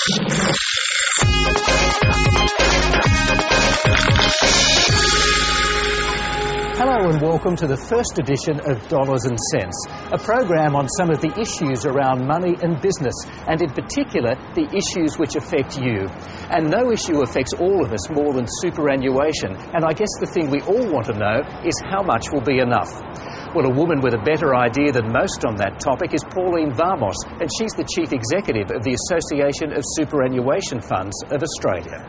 Hello and welcome to the first edition of Dollars and Cents, a program on some of the issues around money and business, and in particular the issues which affect you. And no issue affects all of us more than superannuation, and I guess the thing we all want to know is how much will be enough. Well, a woman with a better idea than most on that topic is Pauline Vamos, and she's the Chief Executive of the Association of Superannuation Funds of Australia.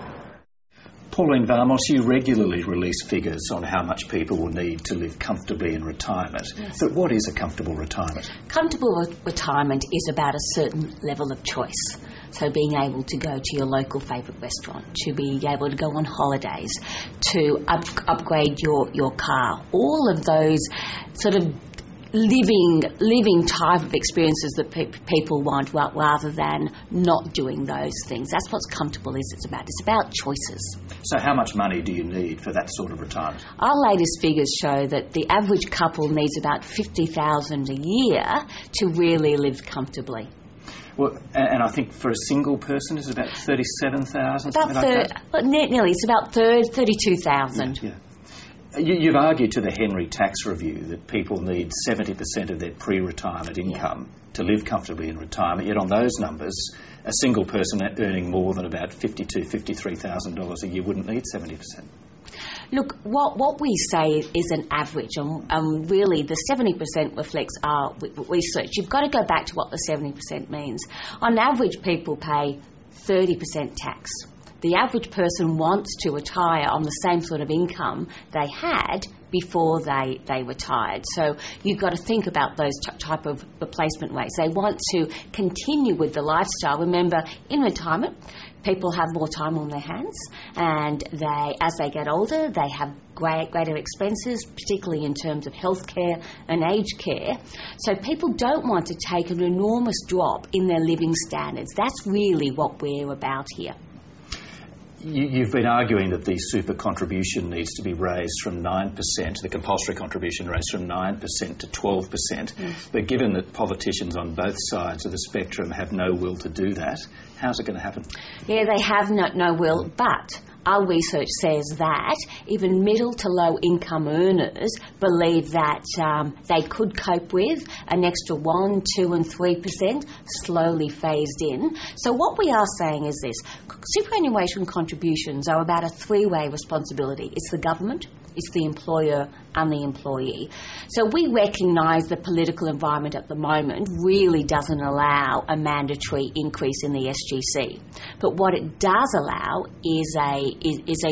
Pauline Vamos, you regularly release figures on how much people will need to live comfortably in retirement. Yes. But what is a comfortable retirement? Comfortable retirement is about a certain level of choice. So being able to go to your local favourite restaurant, to be able to go on holidays, to upgrade your car, all of those sort of living type of experiences that people want rather than not doing those things. That's what comfortable is. It's about choices. So how much money do you need for that sort of retirement? Our latest figures show that the average couple needs about $50,000 a year to really live comfortably. Well, and I think for a single person it's about $37,000. Nearly. It's about 32,000. Yeah. You've argued to the Henry Tax Review that people need 70% of their pre-retirement income to live comfortably in retirement, yet on those numbers, a single person earning more than about $52,000, $53,000 a year wouldn't need 70%. Look, what we say is an average, and really the 70% reflects our research. You've got to go back to what the 70% means. On average, people pay 30% tax. The average person wants to retire on the same sort of income they had before they retired. So you've got to think about those type of replacement rates. They want to continue with the lifestyle. Remember, in retirement, people have more time on their hands, and as they get older, they have greater expenses, particularly in terms of healthcare and aged care. So people don't want to take an enormous drop in their living standards. That's really what we're about here. You've been arguing that the super contribution needs to be raised from 9%, the compulsory contribution raised from 9% to 12%. Yes. But given that politicians on both sides of the spectrum have no will to do that, how's it going to happen? Yeah, they have no will, but our research says that even middle to low income earners believe that they could cope with an extra 1%, 2% and 3% slowly phased in. So what we are saying is this: superannuation contributions are about a three-way responsibility. It's the government, it's the employer and the employee. So we recognise the political environment at the moment really doesn't allow a mandatory increase in the SGC. But what it does allow is a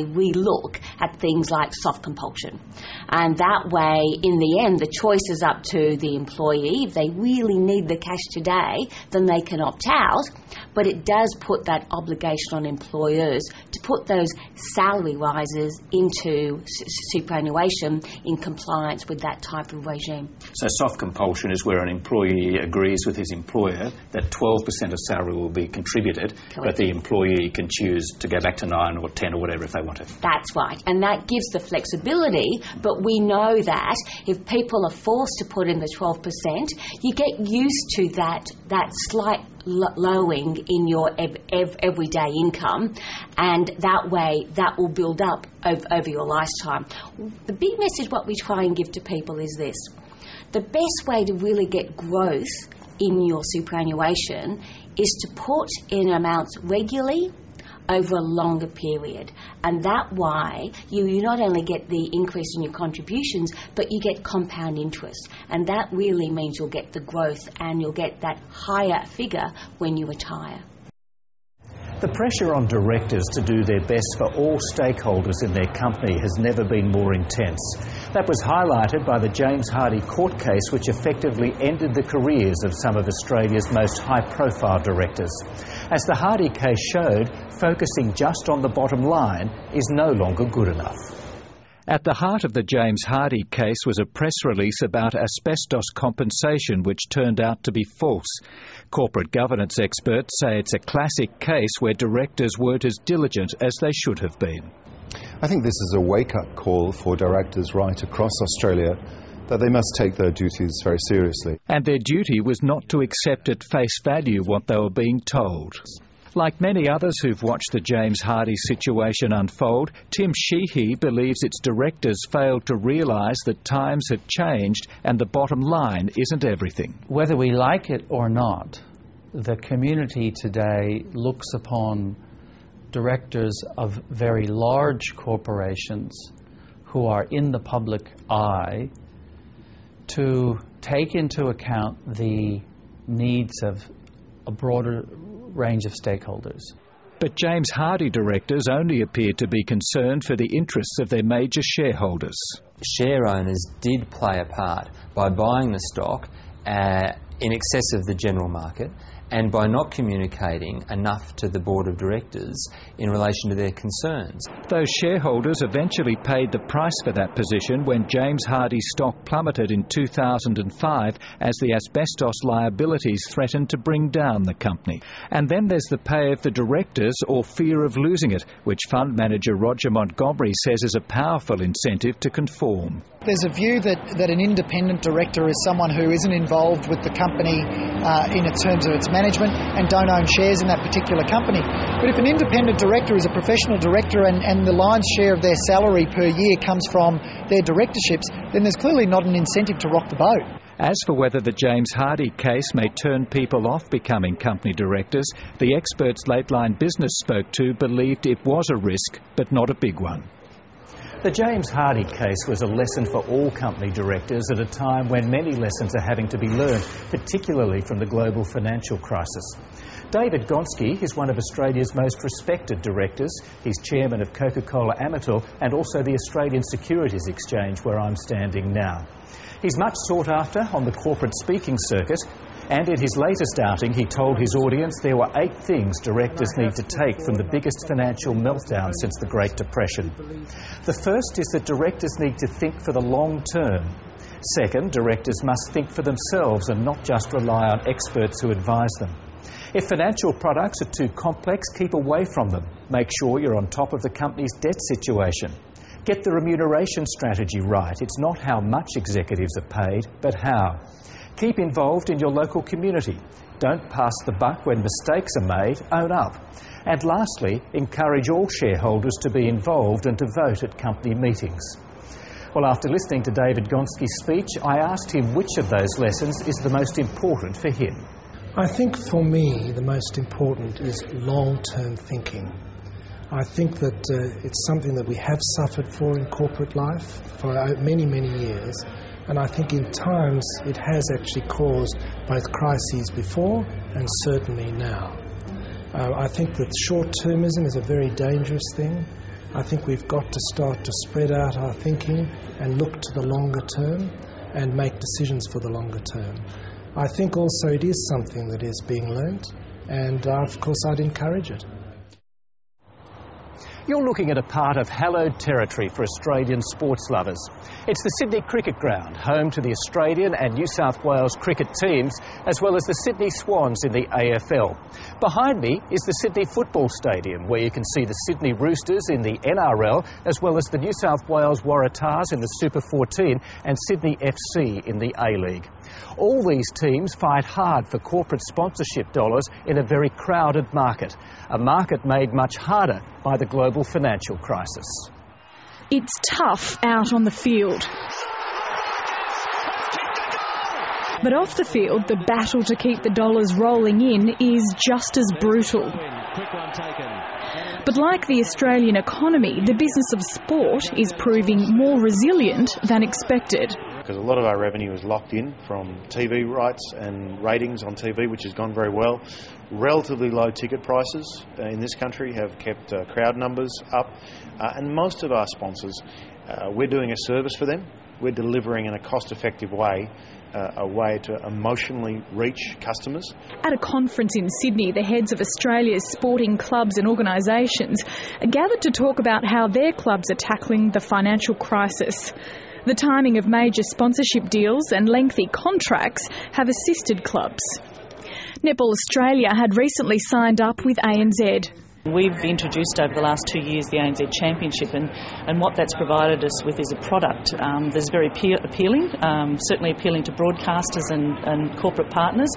relook at things like soft compulsion. And that way, in the end, the choice is up to the employee. If they really need the cash today, then they can opt out. But it does put that obligation on employers to put those salary rises into superannuation in compliance with that type of regime. So soft compulsion is where an employee agrees with his employer that 12% of salary will be contributed. Correct. But the employee can choose to go back to 9 or 10 or whatever if they want to. That's right, and that gives the flexibility, but we know that if people are forced to put in the 12%, you get used to that slight lowering in your everyday income, and that way that will build up over your lifetime. The big message what we try and give to people is this: the best way to really get growth in your superannuation is to put in amounts regularly over a longer period, and that way you not only get the increase in your contributions, but you get compound interest, and that really means you'll get the growth and you'll get that higher figure when you retire. The pressure on directors to do their best for all stakeholders in their company has never been more intense. That was highlighted by the James Hardie court case, which effectively ended the careers of some of Australia's most high-profile directors. As the Hardie case showed, focusing just on the bottom line is no longer good enough. At the heart of the James Hardie case was a press release about asbestos compensation, which turned out to be false. Corporate governance experts say it's a classic case where directors weren't as diligent as they should have been. I think this is a wake-up call for directors right across Australia that they must take their duties very seriously. And their duty was not to accept at face value what they were being told. Like many others who've watched the James Hardie situation unfold, Tim Sheehy believes its directors failed to realise that times have changed and the bottom line isn't everything. Whether we like it or not, the community today looks upon directors of very large corporations who are in the public eye to take into account the needs of a broader range of stakeholders. But James Hardie directors only appeared to be concerned for the interests of their major shareholders. Share owners did play a part by buying the stock in excess of the general market and by not communicating enough to the board of directors in relation to their concerns. Those shareholders eventually paid the price for that position when James Hardie's stock plummeted in 2005 as the asbestos liabilities threatened to bring down the company. And then there's the pay of the directors or fear of losing it, which fund manager Roger Montgomery says is a powerful incentive to conform. There's a view that an independent director is someone who isn't involved with the company in terms of its management and don't own shares in that particular company. But if an independent director is a professional director and the lion's share of their salary per year comes from their directorships, then there's clearly not an incentive to rock the boat. As for whether the James Hardie case may turn people off becoming company directors, the experts Lateline Business spoke to believed it was a risk, but not a big one. The James Hardie case was a lesson for all company directors at a time when many lessons are having to be learned, particularly from the global financial crisis. David Gonski is one of Australia's most respected directors. He's chairman of Coca-Cola Amatil and also the Australian Securities Exchange, where I'm standing now. He's much sought after on the corporate speaking circuit, and in his latest outing he told his audience there were 8 things directors need to take from the biggest financial meltdown since the Great Depression. The first is that directors need to think for the long term. Second, directors must think for themselves and not just rely on experts who advise them. If financial products are too complex, keep away from them. Make sure you're on top of the company's debt situation. Get the remuneration strategy right. It's not how much executives are paid, but how. Keep involved in your local community. Don't pass the buck when mistakes are made, own up. And lastly, encourage all shareholders to be involved and to vote at company meetings. Well, after listening to David Gonski's speech, I asked him which of those lessons is the most important for him. I think for me the most important is long-term thinking. I think that it's something that we have suffered for in corporate life for many, many years. And I think in times it has actually caused both crises before and certainly now. I think that short-termism is a very dangerous thing. I think we've got to start to spread out our thinking and look to the longer term and make decisions for the longer term. I think also it is something that is being learnt, and of course I'd encourage it. You're looking at a part of hallowed territory for Australian sports lovers. It's the Sydney Cricket Ground, home to the Australian and New South Wales cricket teams, as well as the Sydney Swans in the AFL. Behind me is the Sydney Football Stadium, where you can see the Sydney Roosters in the NRL, as well as the New South Wales Waratahs in the Super 14 and Sydney FC in the A-League. All these teams fight hard for corporate sponsorship dollars in a very crowded market, a market made much harder by the global financial crisis. It's tough out on the field. But off the field, the battle to keep the dollars rolling in is just as brutal. But like the Australian economy, the business of sport is proving more resilient than expected. Because a lot of our revenue is locked in from TV rights and ratings on TV, which has gone very well. Relatively low ticket prices in this country have kept crowd numbers up. And most of our sponsors, we're doing a service for them. We're delivering in a cost-effective way, a way to emotionally reach customers. At a conference in Sydney, the heads of Australia's sporting clubs and organisations gathered to talk about how their clubs are tackling the financial crisis. The timing of major sponsorship deals and lengthy contracts have assisted clubs. Netball Australia had recently signed up with ANZ. We've introduced over the last 2 years the ANZ Championship, and what that's provided us with is a product that's very appealing, certainly appealing to broadcasters and corporate partners.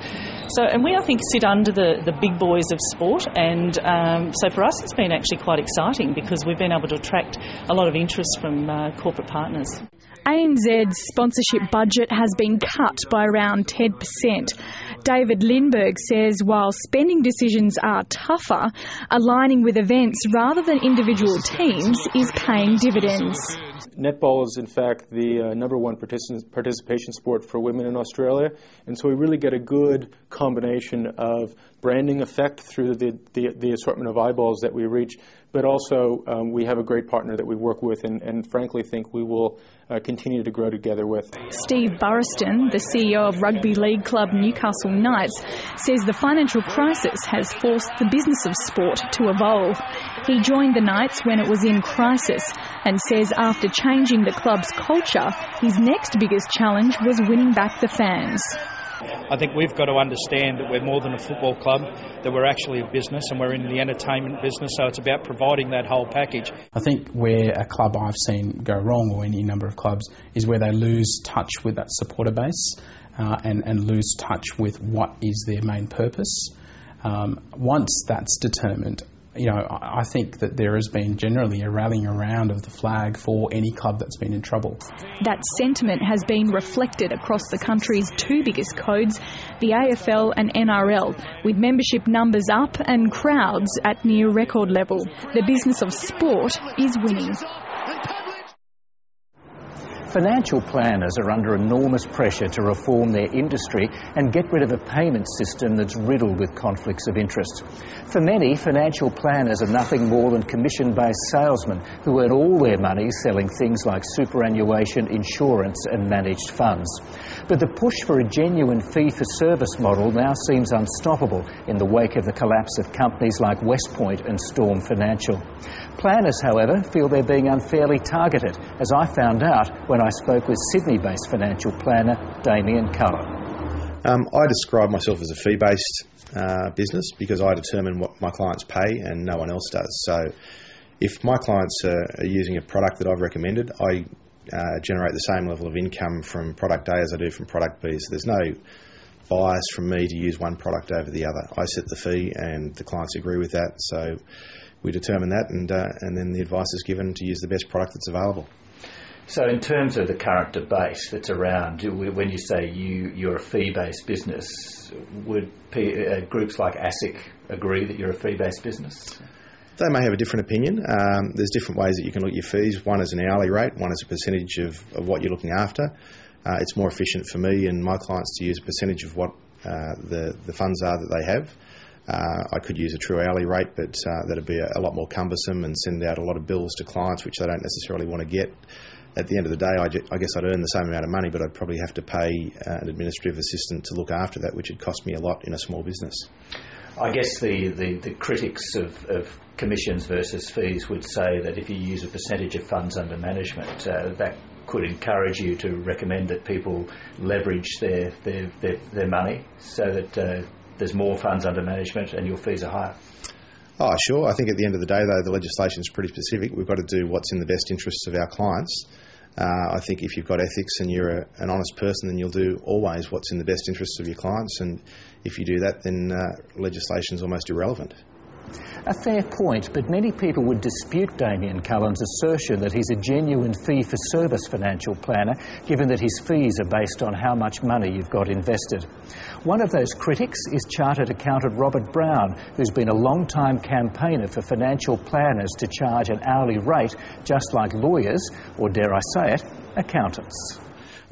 And we, I think, sit under the big boys of sport, and so for us it's been actually quite exciting because we've been able to attract a lot of interest from corporate partners. ANZ's sponsorship budget has been cut by around 10%. David Lindbergh says while spending decisions are tougher, aligning with events rather than individual teams is paying dividends. Netball is in fact the number one participation sport for women in Australia, and so we really get a good combination of branding effect through the assortment of eyeballs that we reach, but also we have a great partner that we work with and frankly think we will continue to grow together with. Steve Burriston, the CEO of rugby league club Newcastle Knights, says the financial crisis has forced the business of sport to evolve. He joined the Knights when it was in crisis and says after changing the club's culture, his next biggest challenge was winning back the fans. I think we've got to understand that we're more than a football club, that we're actually a business and we're in the entertainment business, so it's about providing that whole package. I think where a club I've seen go wrong, or any number of clubs, is where they lose touch with that supporter base and lose touch with what is their main purpose. Once that's determined, I think that there has been generally a rallying around of the flag for any club that's been in trouble. That sentiment has been reflected across the country's two biggest codes, the AFL and NRL, with membership numbers up and crowds at near record level. The business of sport is winning. Financial planners are under enormous pressure to reform their industry and get rid of a payment system that's riddled with conflicts of interest. For many, financial planners are nothing more than commission-based salesmen who earn all their money selling things like superannuation, insurance and managed funds. But the push for a genuine fee-for-service model now seems unstoppable in the wake of the collapse of companies like Westpoint and Storm Financial. Planners, however, feel they're being unfairly targeted, as I found out when I spoke with Sydney-based financial planner Damien Cullen. I describe myself as a fee-based business because I determine what my clients pay and no one else does. So if my clients are using a product that I've recommended, I generate the same level of income from product A as I do from product B. So there's no bias from me to use one product over the other. I set the fee and the clients agree with that. So we determine that and then the advice is given to use the best product that's available. So in terms of the current debate that's around, when you say you're a fee-based business, would groups like ASIC agree that you're a fee-based business? They may have a different opinion. There's different ways that you can look at your fees. One is an hourly rate, one is a percentage of what you're looking after. It's more efficient for me and my clients to use a percentage of what the funds are that they have. I could use a true hourly rate, but that'd be a lot more cumbersome and send out a lot of bills to clients which they don't necessarily want to get. At the end of the day, I guess I'd earn the same amount of money, but I'd probably have to pay an administrative assistant to look after that, which would cost me a lot in a small business. I guess the critics of commissions versus fees would say that if you use a percentage of funds under management, that could encourage you to recommend that people leverage their money so that there's more funds under management and your fees are higher. Oh, sure. I think at the end of the day, though, the legislation is pretty specific. We've got to do what's in the best interests of our clients. I think if you've got ethics and you're an honest person, then you'll do always what's in the best interests of your clients. And if you do that, then legislation is almost irrelevant. A fair point, but many people would dispute Damien Cullen's assertion that he's a genuine fee-for-service financial planner, given that his fees are based on how much money you've got invested. One of those critics is chartered accountant Robert Brown, who's been a long-time campaigner for financial planners to charge an hourly rate, just like lawyers, or dare I say it, accountants.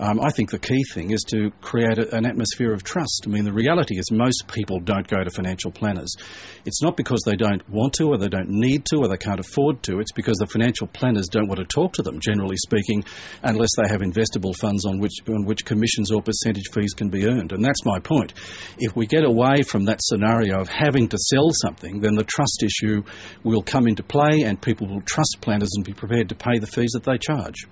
I think the key thing is to create an atmosphere of trust. I mean, the reality is most people don't go to financial planners. It's not because they don't want to or they don't need to or they can't afford to. It's because the financial planners don't want to talk to them, generally speaking, unless they have investable funds on which commissions or percentage fees can be earned. And that's my point. If we get away from that scenario of having to sell something, then the trust issue will come into play and people will trust planners and be prepared to pay the fees that they charge.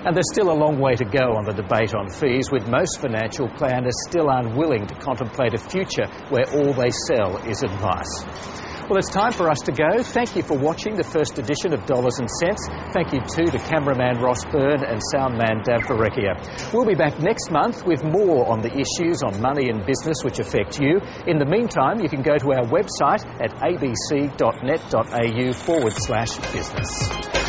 And there's still a long way to go on the debate on fees, with most financial planners still unwilling to contemplate a future where all they sell is advice. Well, it's time for us to go. Thank you for watching the first edition of Dollars and Cents. Thank you too to cameraman Ross Byrne and soundman Dav Varecchia. We'll be back next month with more on the issues on money and business which affect you. In the meantime, you can go to our website at abc.net.au/business.